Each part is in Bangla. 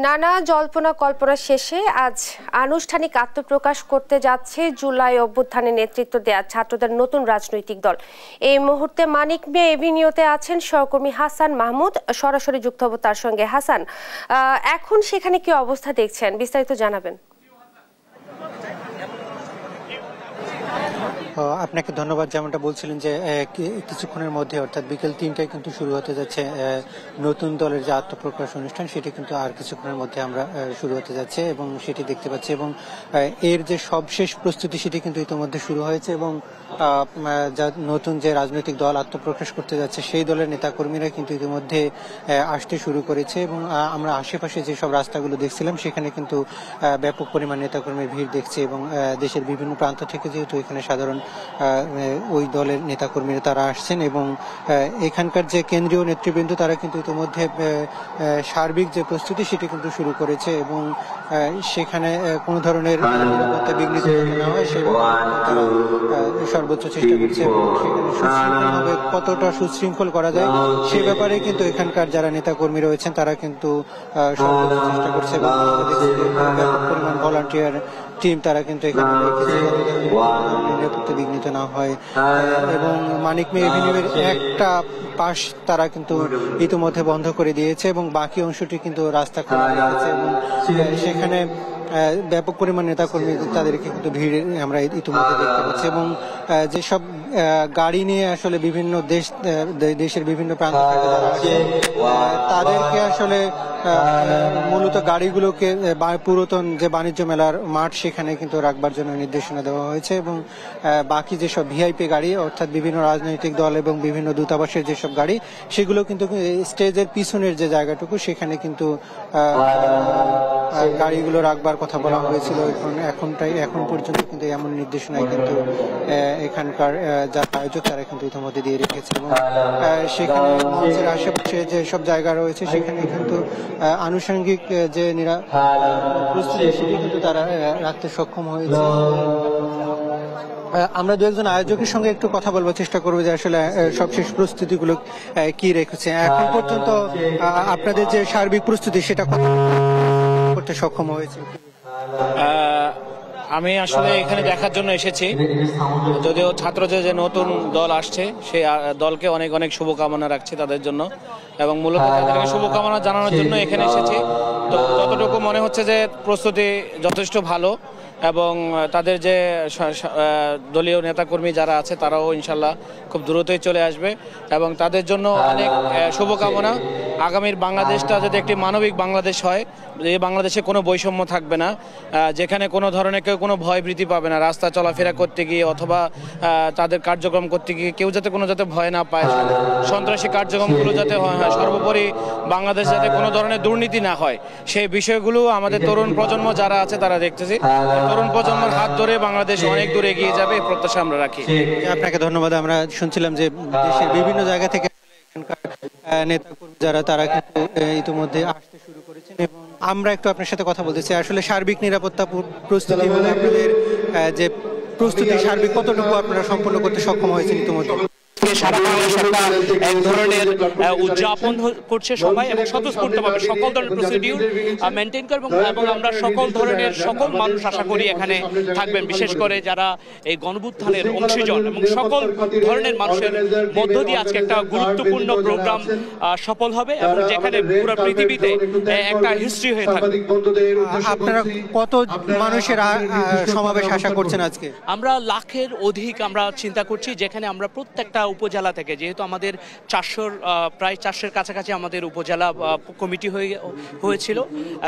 নানা জল্পনা কল্পনা শেষে আজ আনুষ্ঠানিক আত্মপ্রকাশ করতে যাচ্ছে জুলাই অভ্যুত্থানে নেতৃত্ব দেয়া ছাত্রদের নতুন রাজনৈতিক দল। এই মুহূর্তে মানিক মিয়া এভিনিউতে আছেন সহকর্মী হাসান মাহমুদ, সরাসরি যুক্ত হব তার সঙ্গে। হাসান, এখন সেখানে কি অবস্থা দেখছেন, বিস্তারিত জানাবেন। আপনাকে ধন্যবাদ। যেমনটা বলছিলেন যে কিছুক্ষণের মধ্যে অর্থাৎ বিকেল 3টায় কিন্তু শুরু হতে যাচ্ছে নতুন দলের যে আত্মপ্রকাশ অনুষ্ঠান, সেটি কিন্তু আর কিছুক্ষণের মধ্যে আমরা শুরু হতে যাচ্ছে এবং সেটি দেখতে পাচ্ছি। এবং এর যে সবশেষ প্রস্তুতি সেটি কিন্তু ইতিমধ্যে শুরু হয়েছে এবং নতুন যে রাজনৈতিক দল আত্মপ্রকাশ করতে যাচ্ছে সেই দলের নেতাকর্মীরা কিন্তু ইতিমধ্যে আসতে শুরু করেছে এবং আমরা আশেপাশে যেসব রাস্তাগুলো দেখছিলাম সেখানে কিন্তু ব্যাপক পরিমাণ নেতাকর্মীর ভিড় দেখছে এবং দেশের বিভিন্ন প্রান্ত থেকে যেহেতু এখানে সাধারণ ওই দলের নেতাকর্মীরা তারা আসছেন এবং এখানকার যে কেন্দ্রীয় নেতৃবৃন্দ তারা কিন্তু ইতিমধ্যে সার্বিক যে প্রস্তুতি সেটি কিন্তু শুরু করেছে এবং সেখানে কোনো ধরনের নিরাপত্তা বিঘ্নিত না হয় সে তারা সর্বোচ্চ চেষ্টা করছে এবং সেখানে কতটা সুশৃঙ্খল করা যায় সে ব্যাপারে কিন্তু এখানকার যারা নেতাকর্মী রয়েছেন তারা কিন্তু সর্বোচ্চ চেষ্টা করছে এবং ব্যাপক পরিমাণ ভলান্টিয়ার টিম তারা কিন্তু এখানে নিরাপত্তা বিঘ্নিত না হয়। এবং মানিক মিয়া এভিনিউয়ের একটা পাশ তারা কিন্তু ইতিমধ্যে বন্ধ করে দিয়েছে এবং বাকি অংশটি কিন্তু রাস্তা খোলা রেখেছে এবং সেখানে ব্যাপক পরিমাণ নেতাকর্মী তাদেরকে কিন্তু ভিড় আমরা ইতিমধ্যে দেখতে পাচ্ছি এবং যেসব গাড়ি নিয়ে আসলে বিভিন্ন দেশের বিভিন্ন প্রান্ত থেকে যারা আসে তাদেরকে আসলে মূলত গাড়িগুলোকে পুরাতন যে বাণিজ্য মেলার মাঠ সেখানে কিন্তু রাখবার জন্য নির্দেশনা দেওয়া হয়েছে এবং বাকি যেসব ভিআইপি গাড়ি অর্থাৎ বিভিন্ন রাজনৈতিক দল এবং বিভিন্ন দূতাবাসের যেসব গাড়ি সেগুলো কিন্তু স্টেজের পিছনের যে জায়গাটুকু সেখানে কিন্তু গাড়িগুলো রাখবার কথা বলা হয়েছিল। এখন পর্যন্ত কিন্তু এমন নির্দেশনায় কিন্তু এখানকার যারা আয়োজক তারা কিন্তু ইতিমধ্যে দিয়ে রেখেছে এবং সেখানে মঞ্চের আশেপাশে যে সব জায়গা রয়েছে সেখানে কিন্তু আনুষঙ্গিক যে প্রস্তুতি সেটি কিন্তু তারা রাখতে সক্ষম হয়েছে। আমরা দু একজন আয়োজকের সঙ্গে একটু কথা বলবার চেষ্টা করবো যে আসলে সবশেষ প্রস্তুতিগুলো কি রেখেছে এখন পর্যন্ত, আপনাদের যে সার্বিক প্রস্তুতি সেটা করতে সক্ষম হয়েছে। আমি আসলে এখানে দেখার জন্য এসেছি, যদিও ছাত্রদের যে নতুন দল আসছে সেই দলকে অনেক অনেক শুভকামনা রাখছি তাদের জন্য এবং মূলত তাদেরকে শুভকামনা জানানোর জন্য এখানে এসেছি। তো যতটুকু মনে হচ্ছে যে প্রস্তুতি যথেষ্ট ভালো এবং তাদের যে দলীয় নেতাকর্মী যারা আছে তারাও ইনশাল্লাহ খুব দ্রুতই চলে আসবে এবং তাদের জন্য অনেক শুভকামনা। আগামীর বাংলাদেশটা যদি একটি মানবিক বাংলাদেশ হয়, এই বাংলাদেশে কোনো বৈষম্য থাকবে না, যেখানে কোনো ধরনের কেউ কোনো ভয় ভীতি পাবে না রাস্তা চলাফেরা করতে গিয়ে অথবা তাদের কার্যক্রম করতে গিয়ে কেউ যাতে কোনো ভয় না পায়, সন্ত্রাসী কার্যক্রমগুলো যাতে হয়, সর্বোপরি বাংলাদেশ যাতে কোনো ধরনের দুর্নীতি না হয় সেই বিষয়গুলো আমাদের তরুণ প্রজন্ম যারা আছে তারা দেখতেছি। তরুণ প্রজন্মের হাত ধরে বাংলাদেশ অনেক দূর এগিয়ে যাবে এই প্রত্যাশা আমরা রাখি। আপনাকে ধন্যবাদ। আমরা শুনছিলাম যে দেশের বিভিন্ন জায়গা থেকে নেতাকর্মী যারা তারা কিন্তু ইতিমধ্যে আসতে শুরু করেছেন এবং আমরা একটু আপনার সাথে কথা বলতেছি আসলে সার্বিক নিরাপত্তা প্রস্তুতি এবং আপনাদের যে প্রস্তুতি সার্বিক কতটুকু আপনারা সম্পন্ন করতে সক্ষম হয়েছেন ইতিমধ্যে। সারা বাংলাদেশ এক ধরনের উদযাপন করছে সবাই এবং স্বতঃস্ফূর্তভাবে সকল ধরনের প্রসিডিউর মেনটেন করবে এবং আমরা সকল মানুষ আশা করি এখানে থাকবেন, বিশেষ করে যারা এই গণঅভ্যুত্থানের অংশীজন এবং সকল ধরনের মানুষের মধ্য দিয়ে আজকে একটা গুরুত্বপূর্ণ প্রোগ্রাম সফল হবে এবং যেখানে পুরো পৃথিবীতে একটা হিস্ট্রি হয়ে থাকবে। আপনারা কত মানুষের সমাবেশ আশা করছেন আজকে? আমরা লাখের অধিক আমরা চিন্তা করছি, যেখানে আমরা প্রত্যেকটা উপজেলা থেকে, যেহেতু আমাদের প্রায় 400-এর কাছাকাছি আমাদের উপজেলা কমিটি হয়েছিল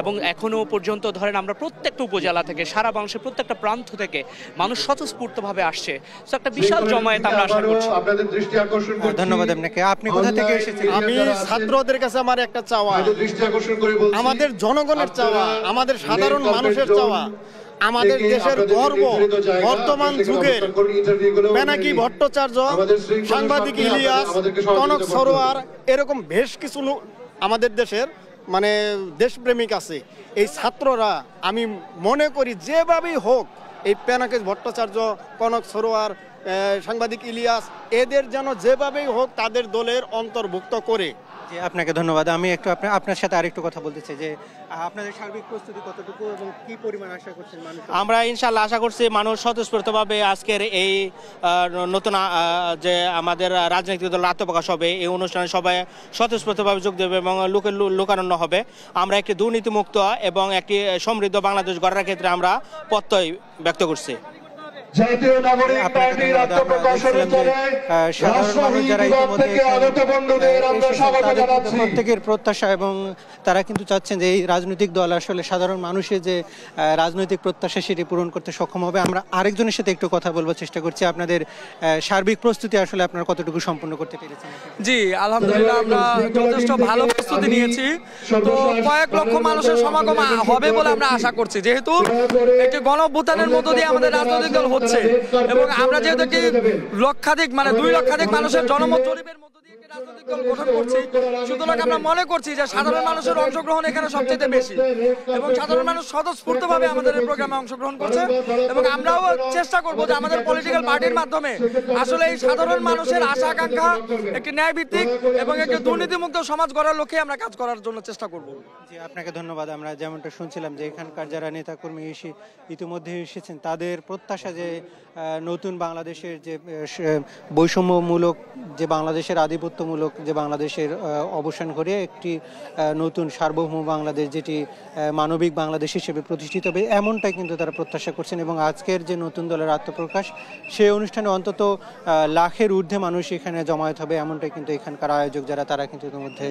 এবং এখনো পর্যন্ত ধরেন আমরা প্রত্যেকটা উপজেলা থেকে সারা বাংলাদেশের প্রত্যেকটা প্রান্ত থেকে মানুষ স্বতঃস্ফূর্তভাবে আসছে। তো একটা বিশাল জমায়েত আমরা আশা করছি। আপনাদের দৃষ্টি আকর্ষণ করছি। ধন্যবাদ আপনাকে। আপনি কোথা থেকে এসেছেন? আমি ছাত্রদের কাছে আমার একটা চাওয়া, দৃষ্টি আকর্ষণ করে বলছি, আমাদের জনগণের চাওয়া, আমাদের সাধারণ মানুষের চাওয়া, আমাদের দেশের গর্ব বর্তমান যুগের পিনাকি ভট্টাচার্য, সাংবাদিক ইলিয়াস, কনক সরোয়ার, এরকম বেশ কিছু আমাদের দেশের দেশপ্রেমিক আছে। এই ছাত্ররা আমি মনে করি যেভাবেই হোক এই পিনাকি ভট্টাচার্য, কনক সরোয়ার, সাংবাদিক ইলিয়াস এদের যেন যেভাবেই হোক তাদের দলের অন্তর্ভুক্ত করে জি, আপনাকে ধন্যবাদ। আমি একটু আপনার সাথে আরেকটু কথা বলতে চাই যে আপনাদের সার্বিক প্রস্তুতি কতটুকু এবং কি পরিমাণ আশা করছেন মানুষ? আমরা ইনশাল্লাহ আশা করছি মানুষ স্বতঃস্ফূর্তভাবে আজকের এই নতুন যে আমাদের রাজনৈতিক দল আত্মপ্রকাশ হবে এই অনুষ্ঠানে সবাই স্বতঃস্ফূর্তভাবে যোগ দেবে এবং লোকারণ্য হবে। আমরা একটি দুর্নীতিমুক্ত এবং একটি সমৃদ্ধ বাংলাদেশ গড়ার ক্ষেত্রে আমরা প্রত্যয় ব্যক্ত করছি। জাতীয় নাগরিক পার্টির আত্মপ্রকাশ অনুষ্ঠানে প্রত্যেকের প্রত্যাশা এবং তারা কিন্তু চাচ্ছেন যে এই রাজনৈতিক দল আসলে সাধারণ মানুষের যে রাজনৈতিক প্রত্যাশা সেটি পূরণ করতে সক্ষম হবে। আমরা আরেকজনের সাথে একটু কথা বলবার চেষ্টা করছি। আপনাদের সার্বিক প্রস্তুতি আসলে আপনারা কতটুকু সম্পন্ন করতে পেরেছেন? জি, আলহামদুলিল্লাহ আমরা যথেষ্ট ভালো প্রস্তুতি নিয়েছি। তো কয়েক লক্ষ মানুষের সমাগম হবে বলে আমরা আশা করছি, যেহেতু একটি গণঅভ্যুত্থানের মধ্য দিয়ে আমাদের রাজনৈতিক দল হচ্ছে এবং আমরা যেহেতু একটি লক্ষাধিক 2 লক্ষাধিক মানুষের জনমত জরিপের মধ্য দিয়ে একটি রাজনৈতিক দল গঠন করছি, সুতরাং আমরা মনে করছি যে সাধারণ মানুষের অংশগ্রহণ এখানে সবচেয়ে বেশি এবং সাধারণ মানুষ স্বতঃস্ফূর্তভাবে আমাদের এই প্রোগ্রামে অংশগ্রহণ করছে এবং আমরাও চেষ্টা করব যে আমাদের পলিটিক্যাল পার্টির মাধ্যমে আসলে এই সাধারণ মানুষের আশা আকাঙ্ক্ষা একটি ন্যায় ভিত্তিক এবং একটি দুর্নীতিমুক্ত সমাজ গড়ার লক্ষ্যে আমরা কাজ করার জন্য চেষ্টা করব। জি, আপনাকে ধন্যবাদ। আমরা যেমনটা শুনছিলাম যে এখানকার যারা নেতাকর্মী ইতিমধ্যে এসেছেন তাদের প্রত্যাশা যে নতুন বাংলাদেশের যে বৈষম্যমূলক যে বাংলাদেশের আধিপত্যমূলক যে বাংলাদেশের অবসান করে একটি নতুন সার্বভৌম বাংলাদেশ যেটি মানবিক বাংলাদেশ হিসেবে প্রতিষ্ঠিত হবে এমনটাই কিন্তু তারা প্রত্যাশা করছেন এবং আজকের যে নতুন দলের আত্মপ্রকাশ সেই অনুষ্ঠানে অন্তত লাখের ঊর্ধ্বে মানুষ এখানে জমায়েত হবে এমনটাই কিন্তু এখানকার আয়োজক যারা তারা কিন্তু ইতিমধ্যে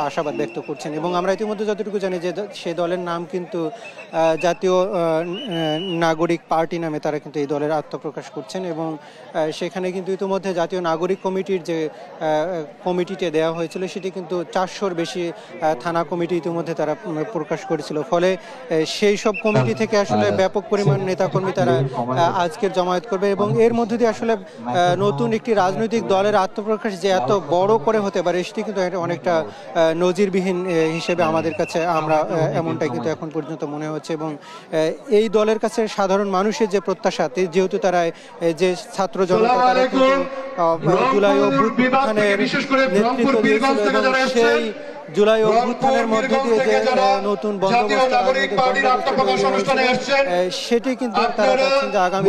আশাবাদ ব্যক্ত করছেন। এবং আমরা ইতিমধ্যে যতটুকু জানি যে সেই দলের নাম কিন্তু জাতীয় নাগরিক পার্টি নামে তারা কিন্তু এই দলের আত্মপ্রকাশ করছেন এবং সেখানে কিন্তু ইতিমধ্যে জাতীয় নাগরিক কমিটির যে কমিটিতে দেওয়া হয়েছিল সেটি কিন্তু 400-র বেশি থানা কমিটি ইতিমধ্যে তারা প্রকাশ করেছিল। ফলে সেই সব কমিটি থেকে আসলে ব্যাপক পরিমাণ নেতাকর্মী তারা আজকের জমায়েত করবে এবং এর মধ্যে দিয়ে আসলে নতুন একটি রাজনৈতিক দলের আত্মপ্রকাশ যে এত বড় করে হতে পারে সেটি কিন্তু অনেকটা নজিরবিহীন হিসেবে আমাদের কাছে আমরা এমনটাই কিন্তু এখন পর্যন্ত মনে হচ্ছে। এবং এই দলের কাছে সাধারণ মানুষের যে প্রত্যাশা যেহেতু তারা যে ছাত্র জনতা তারা কিন্তু জুলাই অভ্যুত্থানের নেতৃত্ব দিয়েছিল এবং সেই জুলাই অভ্যুত্থানের মধ্যে দিয়ে যে নতুন বন্দোবস্ত সেটি কিন্তু তারা চাচ্ছেন যে আগামী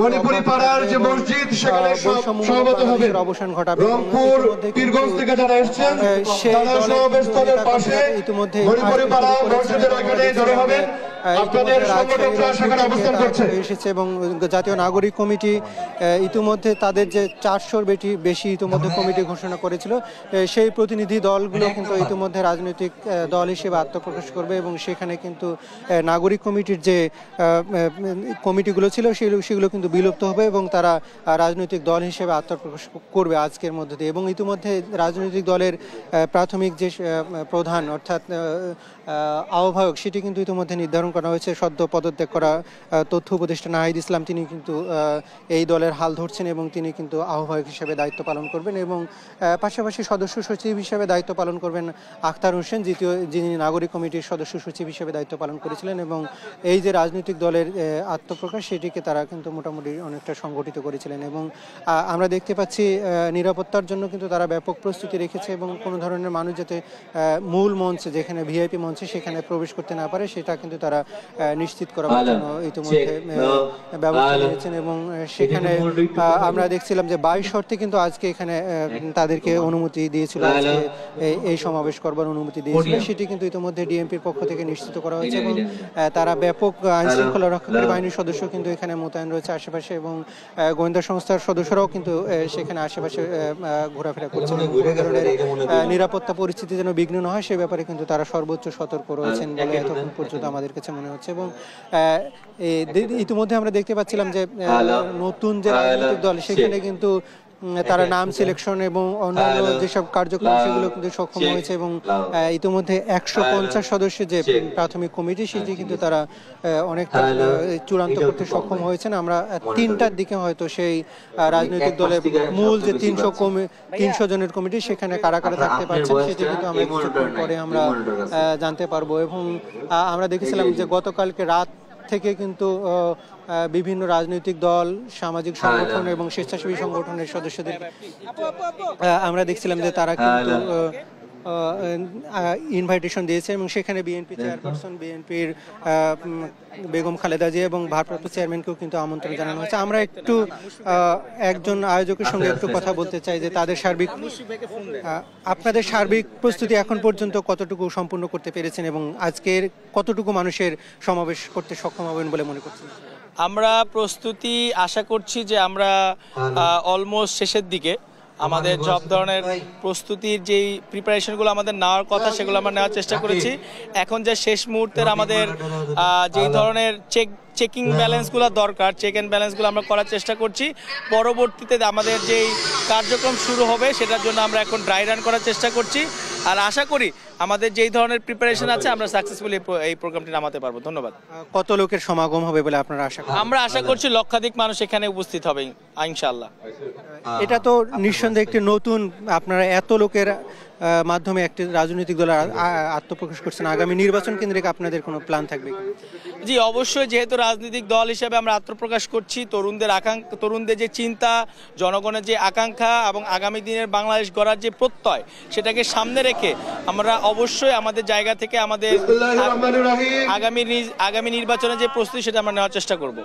বৈষম্যের অবসান ঘটাবে। ইতিমধ্যে এসেছে এবং জাতীয় নাগরিক কমিটি ইতিমধ্যে তাদের যে 400-র বেশি ইতিমধ্যে কমিটি ঘোষণা করেছিল সেই প্রতিনিধি দলগুলো কিন্তু ইতিমধ্যে রাজনৈতিক দল হিসেবে আত্মপ্রকাশ করবে এবং সেখানে কিন্তু নাগরিক কমিটির যে কমিটিগুলো ছিল সেগুলো কিন্তু বিলুপ্ত হবে এবং তারা রাজনৈতিক দল হিসেবে আত্মপ্রকাশ করবে আজকের মধ্যে দিয়ে। এবং ইতিমধ্যে রাজনৈতিক দলের প্রাথমিক যে প্রধান অর্থাৎ আহ্বায়ক সেটি কিন্তু ইতিমধ্যে নির্ধারণ করা হয়েছে। সদ্য পদত্যাগ করা তথ্য উপদেষ্টা নাহিদ ইসলাম তিনি কিন্তু এই দলের হাল ধরছেন এবং তিনি কিন্তু আহ্বায়ক হিসেবে দায়িত্ব পালন করবেন এবং পাশাপাশি সদস্য সচিব হিসেবে দায়িত্ব পালন করবেন আখতার হোসেন যিনি নাগরিক কমিটির সদস্য সচিব হিসেবে দায়িত্ব পালন করেছিলেন। এবং এই যে রাজনৈতিক দলের আত্মপ্রকাশ সেটিকে তারা কিন্তু মোটামুটি অনেকটা সংগঠিত করেছিলেন এবং আমরা দেখতে পাচ্ছি নিরাপত্তার জন্য কিন্তু তারা ব্যাপক প্রস্তুতি রেখেছে এবং কোনো ধরনের মানুষ যাতে মূল মঞ্চে যেখানে ভিআইপি মঞ্চে সেখানে প্রবেশ করতে না পারে সেটা কিন্তু তারা নিশ্চিত করার জন্য ইতিমধ্যে ব্যবস্থা নিয়েছেন। এবং সেখানে আমরা দেখছিলাম যে 22 শর্তে কিন্তু আজকে এখানে তাদেরকে অনুমতি দিয়েছিল, এই সমাবেশ করবার অনুমতি দিয়েছিল, সেটি কিন্তু ইতিমধ্যে ডিএমপির পক্ষ থেকে নিশ্চিত করা হয়েছে এবং তারা ব্যাপক আইন শৃঙ্খলা রক্ষাকারী বাহিনীর সদস্য কিন্তু এখানে মোতায়েন রয়েছে আশেপাশে এবং গোয়েন্দা সংস্থার সদস্যরাও কিন্তু সেখানে আশেপাশে ঘোরাফেরা করছেন। নিরাপত্তা পরিস্থিতি যেন বিঘ্ন না হয় সে ব্যাপারে কিন্তু তারা সর্বোচ্চ সতর্ক রয়েছেন বলে এতক্ষণ পর্যন্ত আমাদের কাছে মনে হচ্ছে। এবং ইতিমধ্যে আমরা দেখতে পাচ্ছিলাম যে নতুন যে রাজনৈতিক দল সেখানে কিন্তু তারা নাম সিলেকশন এবং অন্যান্য যেসব কার্যক্রম সেগুলো কিন্তু সক্ষম হয়েছে এবং ইতিমধ্যে 150 সদস্যের যে প্রাথমিক কমিটি সেটি কিন্তু তারা অনেকটা চূড়ান্ত করতে সক্ষম হয়েছেন। আমরা 3টার দিকে হয়তো সেই রাজনৈতিক দলের মূল যে 300 জনের কমিটি সেখানে কারা কারা থাকতে পারছেন সেটি কিন্তু আমরা কিছুক্ষণ পরে আমরা জানতে পারবো। এবং আমরা দেখেছিলাম যে গতকালকে রাত থেকে কিন্তু বিভিন্ন রাজনৈতিক দল, সামাজিক সংগঠন এবং স্বেচ্ছাসেবী সংগঠনের সদস্যদের আমরা দেখছিলাম যে তারা কিন্তু ইনভাইটেশন দিয়েছে এবং সেখানে বিএনপি চেয়ারপারসন, বিএনপির বেগম খালেদা জিয়া এবং ভারপ্রাপ্ত চেয়ারম্যানকেও কিন্তু আমন্ত্রণ জানানো হয়েছে। আমরা একটু একজন আয়োজকের সঙ্গে একটু কথা বলতে চাই যে তাদের আপনাদের সার্বিক প্রস্তুতি এখন পর্যন্ত কতটুকু সম্পূর্ণ করতে পেরেছেন এবং আজকের কতটুকু মানুষের সমাবেশ করতে সক্ষম হবেন বলে মনে করছেন? আমরা প্রস্তুতি আশা করছি যে আমরা অলমোস্ট শেষের দিকে। আমাদের সব ধরনের প্রস্তুতির যেই প্রিপারেশনগুলো আমাদের নেওয়ার কথা সেগুলো আমরা নেওয়ার চেষ্টা করেছি। এখন যে শেষ মুহূর্তের আমাদের যেই ধরনের চেকিং ব্যালেন্সগুলো দরকার, চেক অ্যান্ড ব্যালেন্সগুলো আমরা করার চেষ্টা করছি। পরবর্তীতে আমাদের যেই কার্যক্রম শুরু হবে সেটার জন্য আমরা এখন ড্রাই রান করার চেষ্টা করছি। আর আশা করি আমাদের যেই ধরনের প্রিপারেশন আছে আমরা সাকসেসফুলি এই প্রোগ্রামটি নামাতে পারবো। ধন্যবাদ। কত লোকের সমাগম হবে বলে আপনারা আশা করেন? আমরা আশা করছি লক্ষাধিক মানুষ এখানে উপস্থিত হবে ইনশাআল্লাহ। এটা তো নিঃসন্দেহে একটি নতুন, আপনারা এত লোকের মাধ্যমে একটি রাজনৈতিক দল আত্মপ্রকাশ করছেন। আগামী নির্বাচন কেন্দ্রিক আপনাদের কোনো প্ল্যান থাকবে? জি অবশ্যই, যেহেতু রাজনৈতিক দল হিসেবে আমরা আত্মপ্রকাশ করছি, তরুণদের যে চিন্তা, জনগণের যে আকাঙ্ক্ষা এবং আগামী দিনের বাংলাদেশ গড়ার যে প্রত্যয়, সেটাকে সামনে রেখে আমরা অবশ্যই আমাদের জায়গা থেকে আমাদের আগামী নির্বাচনের যে প্রস্তুতি সেটা আমরা নেওয়ার চেষ্টা করব।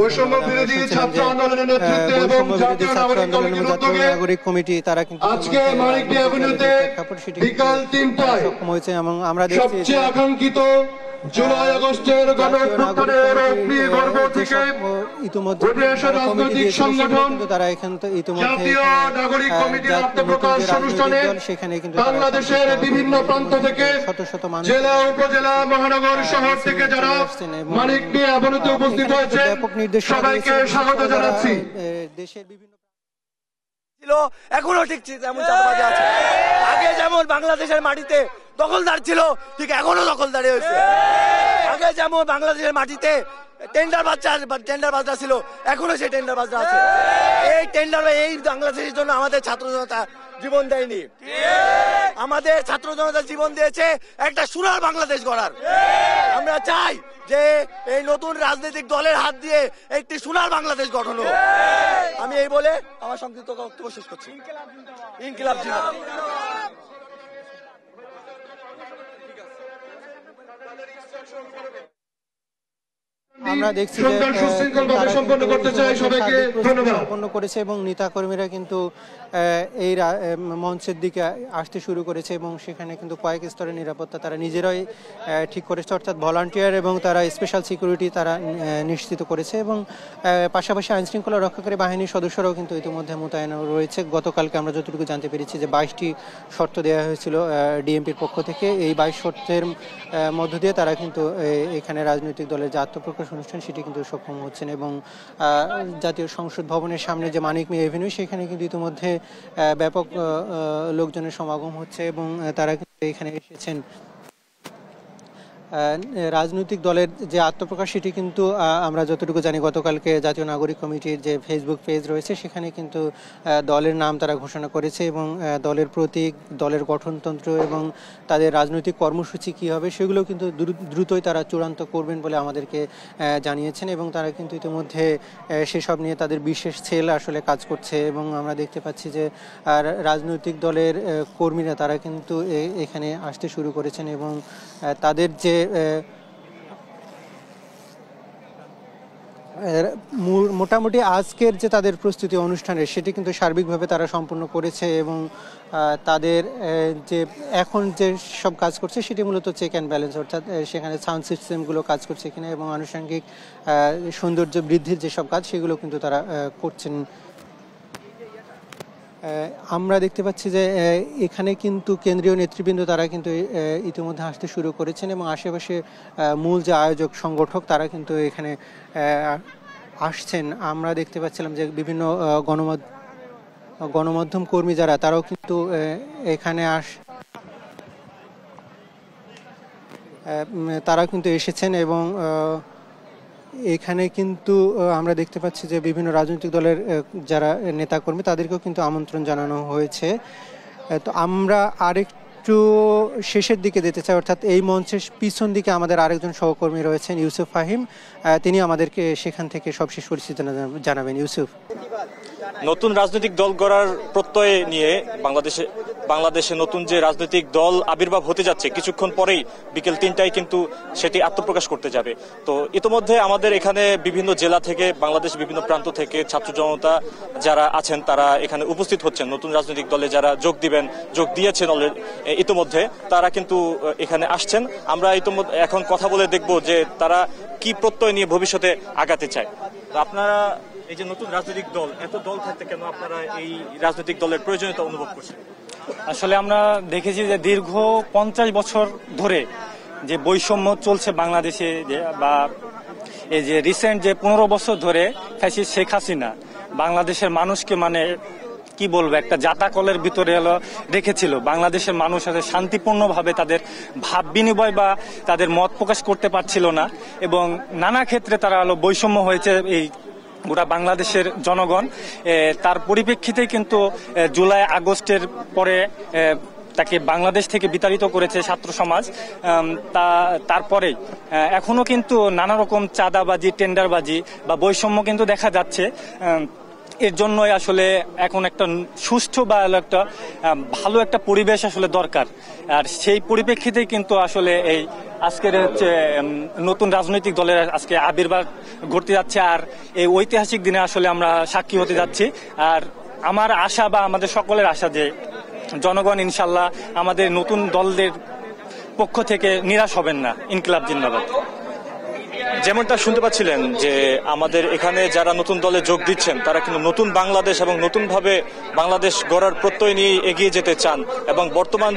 বৈষম্য বিরোধী ছাত্র আন্দোলনের নেতৃত্বে এবং জাতীয় নাগরিক কমিটি তারা কিন্তু আজকে মানিক মিয়া এভিনিউতে বিকাল ৩টায় এবং আমরা দেখছি সবচেয়ে আকাঙ্ক্ষিত জুলাই আগস্টের গণঅভ্যুত্থানের অগ্নি গর্ভ থেকে ইতিমধ্যে রাজনৈতিক সংগঠন তারা এখান থেকে জাতীয় নাগরিক কমিটির আত্মপ্রকাশ অনুষ্ঠানে সেখানে কিন্তু বাংলাদেশের বিভিন্ন প্রান্ত থেকে জেলা, উপজেলা, মহানগর, শহর থেকে যারা মানিক মিয়া এভিনিউতে উপস্থিত হয়েছে সবাইকে স্বাগত জানাচ্ছি। দেশের বিভিন্ন ছিল এখনো ঠিক তেমন চাঁদাবাজি আছে। আগে যেমন বাংলাদেশের মাটিতে দখলদার ছিল, ঠিক এখনো দখলদারি হয়েছে। আগে যেমন বাংলাদেশের মাটিতে টেন্ডারবাজরা ছিল, এখনো সেই টেন্ডারবাজরা আছে। এই বাংলাদেশের জন্য আমাদের ছাত্র জনতা জীবন দেয়নি, আমাদের ছাত্র জনতা জীবন দিয়েছে একটা সোনার বাংলাদেশ গড়ার। আমরা চাই যে এই নতুন রাজনৈতিক দলের হাত দিয়ে একটি সোনার বাংলাদেশ গঠন হোক। আমি এই বলে আমার সংক্ষিপ্ত বক্তব্য শেষ করছি। ইনকিলাব জিন্দাবাদ। আমরা দেখছি সম্পন্ন করেছে এবং নেতা কর্মীরা কিন্তু এই মঞ্চের দিকে আসতে শুরু করেছে এবং সেখানে কিন্তু কয়েক স্তরের নিরাপত্তা তারা নিজেরাই ঠিক করেছে, অর্থাৎ ভলান্টিয়ার এবং তারা স্পেশাল সিকিউরিটি তারা নিশ্চিত করেছে এবং পাশাপাশি আইনশৃঙ্খলা রক্ষাকারী বাহিনীর সদস্যরাও কিন্তু ইতিমধ্যে মোতায়েন রয়েছে। গতকালকে আমরা যতটুকু জানতে পেরেছি যে 22টি শর্ত দেওয়া হয়েছিল ডিএমপির পক্ষ থেকে। এই 22 শর্তের মধ্য দিয়ে তারা কিন্তু এখানে রাজনৈতিক দলের যে আত্মপ্রকাশ অনুষ্ঠান সেটি কিন্তু সক্ষম হচ্ছেন এবং জাতীয় সংসদ ভবনের সামনে যে মানিক মিয়া এভিনিউ সেখানে কিন্তু ইতিমধ্যে ব্যাপক লোকজনের সমাগম হচ্ছে এবং তারা কিন্তু এখানে এসেছেন। রাজনৈতিক দলের যে আত্মপ্রকাশ সেটি কিন্তু আমরা যতটুকু জানি গতকালকে জাতীয় নাগরিক কমিটির যে ফেসবুক পেজ রয়েছে সেখানে কিন্তু দলের নাম তারা ঘোষণা করেছে এবং দলের প্রতীক, দলের গঠনতন্ত্র এবং তাদের রাজনৈতিক কর্মসূচি কী হবে সেগুলো কিন্তু দ্রুতই তারা চূড়ান্ত করবেন বলে আমাদেরকে জানিয়েছেন এবং তারা কিন্তু ইতিমধ্যে সেসব নিয়ে তাদের বিশেষ সেল আসলে কাজ করছে এবং আমরা দেখতে পাচ্ছি যে রাজনৈতিক দলের কর্মীরা তারা কিন্তু এখানে আসতে শুরু করেছেন এবং তাদের যে মোটামুটি আজকের যে তাদের প্রস্তুতি অনুষ্ঠানের সেটি কিন্তু সার্বিকভাবে তারা সম্পূর্ণ করেছে এবং তাদের যে এখন যে সব কাজ করছে সেটি মূলত চেক অ্যান্ড ব্যালেন্স, অর্থাৎ সেখানে সাউন্ড সিস্টেমগুলো কাজ করছে কিনা এবং আনুষঙ্গিক সৌন্দর্য বৃদ্ধির যেসব কাজ সেগুলো কিন্তু তারা করছেন। আমরা দেখতে পাচ্ছি যে এখানে কিন্তু কেন্দ্রীয় নেতৃবৃন্দ তারা কিন্তু ইতিমধ্যে আসতে শুরু করেছেন এবং আশেপাশে মূল যে আয়োজক সংগঠক তারা কিন্তু এখানে আসছেন। আমরা দেখতে পাচ্ছিলাম যে বিভিন্ন গণমাধ্যম কর্মী যারা তারাও কিন্তু এখানে তারা কিন্তু এসেছেন এবং এখানে কিন্তু আমরা দেখতে পাচ্ছি যে বিভিন্ন রাজনৈতিক দলের যারা নেতাকর্মী তাদেরকেও কিন্তু আমন্ত্রণ জানানো হয়েছে। তো আমরা আরেকটু শেষের দিকে যেতে চাই, অর্থাৎ এই মঞ্চের পিছন দিকে আমাদের আরেকজন সহকর্মী রয়েছেন ইউসুফ ফাহিম, তিনি আমাদেরকে সেখান থেকে সবশেষ পরিস্থিতি জানাবেন। ইউসুফ। নতুন রাজনৈতিক দল গড়ার প্রত্যয় নিয়ে বাংলাদেশে নতুন যে রাজনৈতিক দল আবির্ভাব হতে যাচ্ছে কিছুক্ষণ পরেই বিকেল 3টায় কিন্তু সেটি আত্মপ্রকাশ করতে যাবে। তো ইতোমধ্যে আমাদের এখানে বিভিন্ন জেলা থেকে বাংলাদেশ বিভিন্ন প্রান্ত থেকে ছাত্র জনতা যারা আছেন তারা এখানে উপস্থিত হচ্ছেন। নতুন রাজনৈতিক দলে যারা যোগ দিয়েছেন ইতোমধ্যে তারা কিন্তু এখানে আসছেন। আমরা ইতোমধ্যে এখন কথা বলে দেখব যে তারা কি প্রত্যয় নিয়ে ভবিষ্যতে আগাতে চায়। তো আপনারা এই যে নতুন রাজনৈতিক দল, এত দল থাকতে কেন আপনারা এই রাজনৈতিক দলের প্রয়োজনীয়তা অনুভব করছেন? আসলে আমরা দেখেছি যে দীর্ঘ 50 বছর ধরে যে বৈষম্য চলছে বাংলাদেশে, বা এই যে রিসেন্ট যে 15 বছর ধরে ফ্যাসিস্ট শেখ হাসিনা বাংলাদেশের মানুষকে কি বলবো একটা জাতাকলের ভিতরে রেখেছিল। বাংলাদেশের মানুষ শান্তিপূর্ণভাবে তাদের ভাব বিনিময় বা তাদের মত প্রকাশ করতে পারছিল না, এবং নানা ক্ষেত্রে তারা বৈষম্য হয়েছে এই গোটা বাংলাদেশের জনগণ। তার পরিপ্রেক্ষিতে কিন্তু জুলাই আগস্টের পরে তাকে বাংলাদেশ থেকে বিতাড়িত করেছে ছাত্র সমাজ। তারপরে এখনো কিন্তু নানা রকম চাঁদাবাজি, টেন্ডারবাজি বা বৈষম্য কিন্তু দেখা যাচ্ছে। এর জন্যই আসলে এখন একটা সুষ্ঠু বা একটা ভালো একটা পরিবেশ আসলে দরকার। আর সেই পরিপ্রেক্ষিতে কিন্তু আসলে এই আজকের নতুন রাজনৈতিক দলের আজকে আবির্ভাব ঘটতে যাচ্ছে। আর এই ঐতিহাসিক দিনে আসলে আমরা সাক্ষী হতে যাচ্ছি। আর আমার আশা বা আমাদের সকলের আশা যে জনগণ ইনশাল্লাহ আমাদের নতুন দলদের পক্ষ থেকে নিরাশ হবেন না। ইনকিলাব জিন্দাবাদ। যেমনটা শুনতে পাচ্ছিলেন যে আমাদের এখানে যারা নতুন দলে যোগ দিচ্ছেন তারা কিন্তু নতুন বাংলাদেশ এবং নতুনভাবে বাংলাদেশ গড়ার প্রত্যয় নিয়ে এগিয়ে যেতে চান, এবং বর্তমান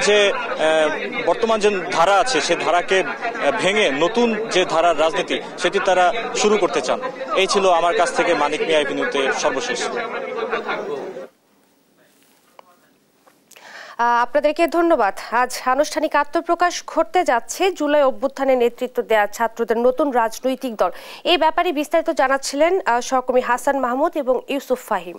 যে ধারা আছে সে ধারাকে ভেঙে নতুন যে ধারার রাজনীতি সেটি তারা শুরু করতে চান। এই ছিল আমার কাছ থেকে মানিক মিয়া এভিনিউতে সর্বশেষ। আপনাদেরকে ধন্যবাদ। আজ আনুষ্ঠানিক আত্মপ্রকাশ ঘটতে যাচ্ছে জুলাই অভ্যুত্থানে নেতৃত্ব দেওয়া ছাত্রদের নতুন রাজনৈতিক দল। এই ব্যাপারে বিস্তারিত জানাচ্ছিলেন সহকর্মী হাসান মাহমুদ এবং ইউসুফ ফাহিম।